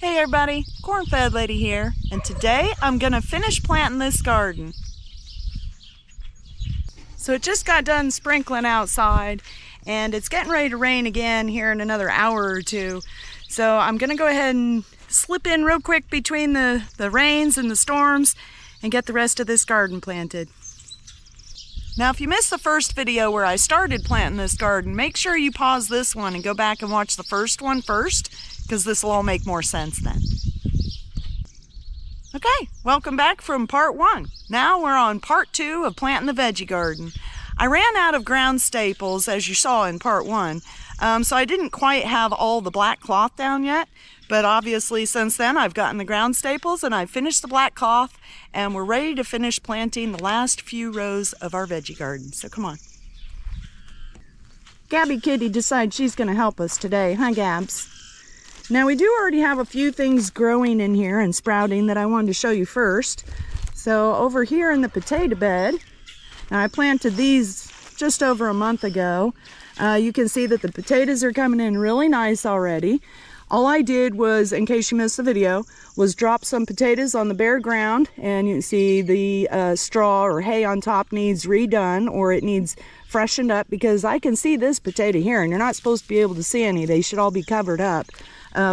Hey everybody, Cornfed Lady here, and today I'm gonna finish planting this garden. So it just got done sprinkling outside and it's getting ready to rain again here in another hour or two. So I'm gonna go ahead and slip in real quick between the rains and the storms and get the rest of this garden planted. Now if you missed the first video where I started planting this garden, make sure you pause this one and go back and watch the first one first, because this will all make more sense then. Okay, welcome back from part one. Now we're on part two of planting the veggie garden. I ran out of ground staples, as you saw in part one, so I didn't quite have all the black cloth down yet, but obviously since then I've gotten the ground staples and I've finished the black cloth, and we're ready to finish planting the last few rows of our veggie garden. So come on. Gabby Kitty decides she's going to help us today, huh Gabs? Now we do already have a few things growing in here and sprouting that I wanted to show you first. So over here in the potato bed, now I planted these just over a month ago. You can see that the potatoes are coming in really nice already. All I did was, in case you missed the video, was drop some potatoes on the bare ground, and you can see the straw or hay on top needs redone, or it needs freshened up, because I can see this potato here, and you're not supposed to be able to see any. They should all be covered up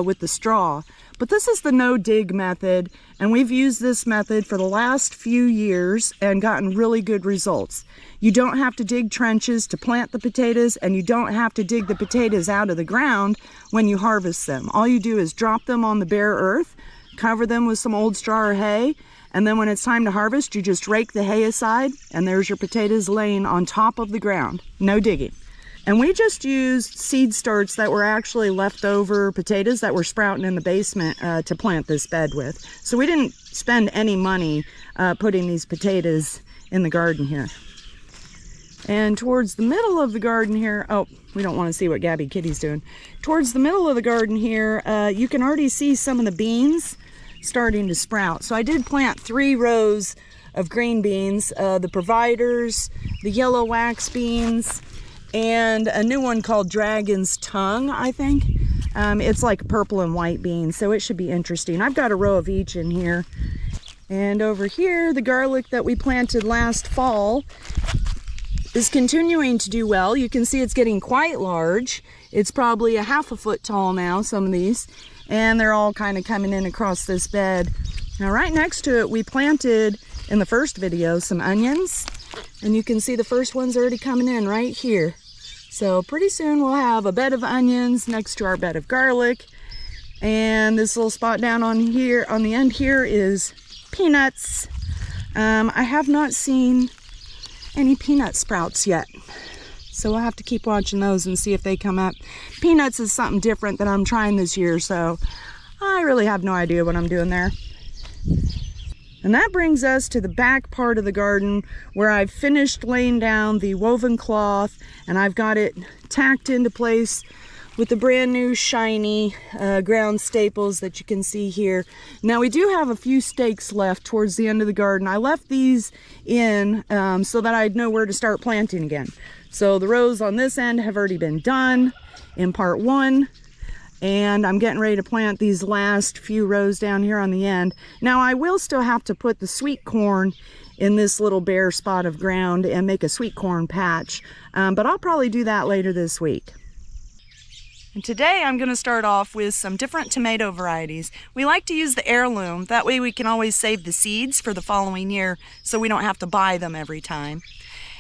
with the straw. But this is the no-dig method, and we've used this method for the last few years and gotten really good results. You don't have to dig trenches to plant the potatoes, and you don't have to dig the potatoes out of the ground when you harvest them. All you do is drop them on the bare earth, cover them with some old straw or hay, and then when it's time to harvest, you just rake the hay aside, and there's your potatoes laying on top of the ground. No digging. And we just used seed starts that were actually leftover potatoes that were sprouting in the basement to plant this bed with. So we didn't spend any money putting these potatoes in the garden here. And towards the middle of the garden here, oh, we don't want to see what Gabby Kitty's doing. Towards the middle of the garden here, you can already see some of the beans starting to sprout. So I did plant 3 rows of green beans, the Providers, the yellow wax beans, and a new one called Dragon's Tongue, I think. It's like purple and white beans, so it should be interesting. I've got a row of each in here. And over here, the garlic that we planted last fall is continuing to do well. You can see it's getting quite large. It's probably a ½ a foot tall now, some of these, and they're all kind of coming in across this bed. Now right next to it, we planted, in the first video, some onions, and you can see the first one's already coming in right here. So pretty soon we'll have a bed of onions next to our bed of garlic. And this little spot down on here, on the end here, is peanuts. I have not seen any peanut sprouts yet, so we'll have to keep watching those and see if they come up. Peanuts is something different that I'm trying this year, so I really have no idea what I'm doing there. And that brings us to the back part of the garden, where I've finished laying down the woven cloth, and I've got it tacked into place with the brand new shiny ground staples that you can see here. Now we do have a few stakes left towards the end of the garden. I left these in so that I'd know where to start planting again. So the rows on this end have already been done in part one, and I'm getting ready to plant these last few rows down here on the end. Now I will still have to put the sweet corn in this little bare spot of ground and make a sweet corn patch, but I'll probably do that later this week. And today I'm going to start off with some different tomato varieties. We like to use the heirloom, that way we can always save the seeds for the following year so we don't have to buy them every time.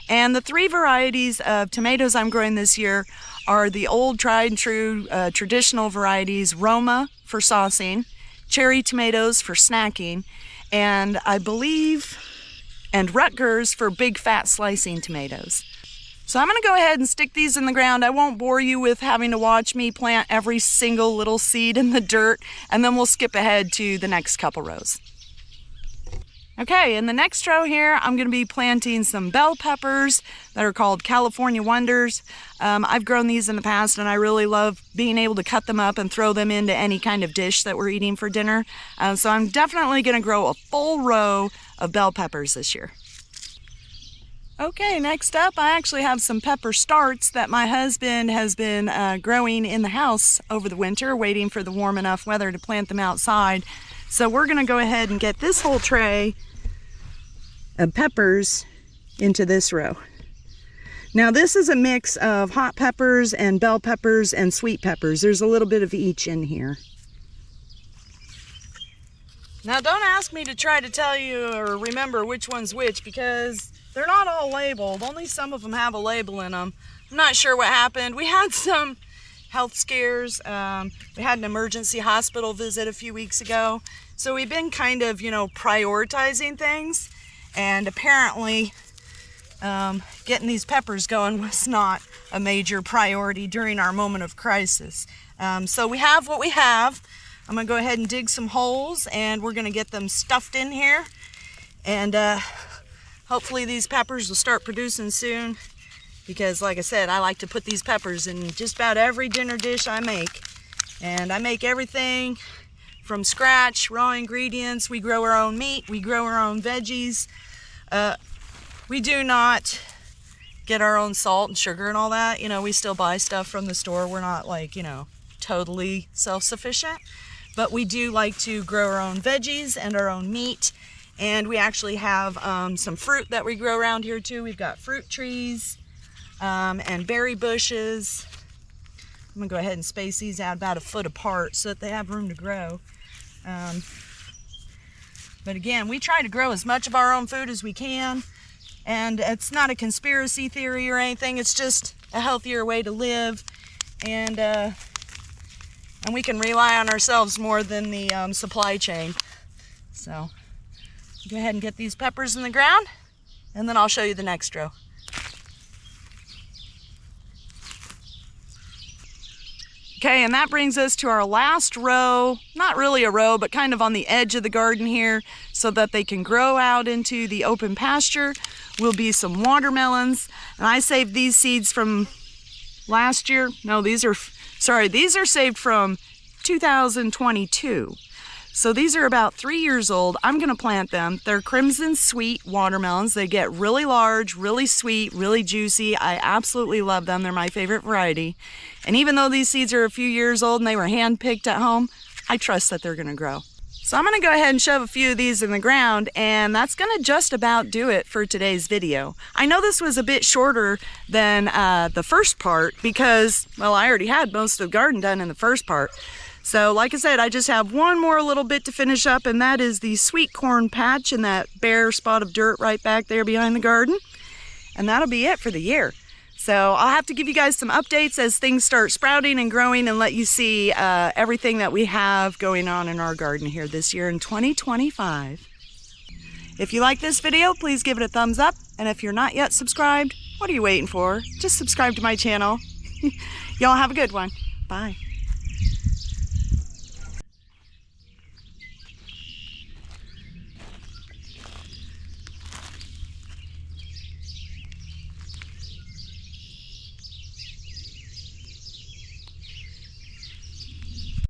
And the 3 varieties of tomatoes I'm growing this year are the old tried and true traditional varieties, Roma for saucing, cherry tomatoes for snacking, and I believe, and Rutgers for big fat slicing tomatoes. So I'm going to go ahead and stick these in the ground. I won't bore you with having to watch me plant every single little seed in the dirt, and then we'll skip ahead to the next couple rows. Okay, in the next row here, I'm going to be planting some bell peppers that are called California Wonders. I've grown these in the past, and I really love being able to cut them up and throw them into any kind of dish that we're eating for dinner. So I'm definitely going to grow a full row of bell peppers this year. Okay, next up, I actually have some pepper starts that my husband has been growing in the house over the winter, waiting for the warm enough weather to plant them outside. So we're gonna go ahead and get this whole tray of peppers into this row. Now this is a mix of hot peppers and bell peppers and sweet peppers. There's a little bit of each in here. Now don't ask me to try to tell you or remember which one's which, because they're not all labeled. Only some of them have a label in them. I'm not sure what happened. We had some health scares. We had an emergency hospital visit a few weeks ago. So we've been kind of, prioritizing things. And apparently getting these peppers going was not a major priority during our moment of crisis. So we have what we have. I'm gonna go ahead and dig some holes, and we're gonna get them stuffed in here. And hopefully these peppers will start producing soon, because like I said, I like to put these peppers in just about every dinner dish I make. And I make everything from scratch, raw ingredients. We grow our own meat, we grow our own veggies. We do not get our own salt and sugar and all that. We still buy stuff from the store. We're not like, totally self-sufficient, but we do like to grow our own veggies and our own meat. And we actually have some fruit that we grow around here too. We've got fruit trees and berry bushes. I'm gonna go ahead and space these out about a foot apart so that they have room to grow. But again, we try to grow as much of our own food as we can. And it's not a conspiracy theory or anything. It's just a healthier way to live. And we can rely on ourselves more than the supply chain. So go ahead and get these peppers in the ground, and then I'll show you the next row. Okay, and that brings us to our last row. Not really a row, but kind of on the edge of the garden here, so that they can grow out into the open pasture. Will be some watermelons. And I saved these seeds from last year. No, these are saved from 2022. So these are about 3 years old. I'm gonna plant them. They're crimson sweet watermelons. They get really large, really sweet, really juicy. I absolutely love them. They're my favorite variety. And even though these seeds are a few years old and they were hand-picked at home, I trust that they're gonna grow. So I'm gonna go ahead and shove a few of these in the ground, and that's gonna just about do it for today's video. I know this was a bit shorter than the first part because, well, I already had most of the garden done in the first part. So like I said, I just have one more little bit to finish up, and that is the sweet corn patch and that bare spot of dirt right back there behind the garden. And that'll be it for the year. So I'll have to give you guys some updates as things start sprouting and growing, and let you see everything that we have going on in our garden here this year in 2025. If you like this video, please give it a thumbs up. And if you're not yet subscribed, what are you waiting for? Just subscribe to my channel. Y'all have a good one. Bye.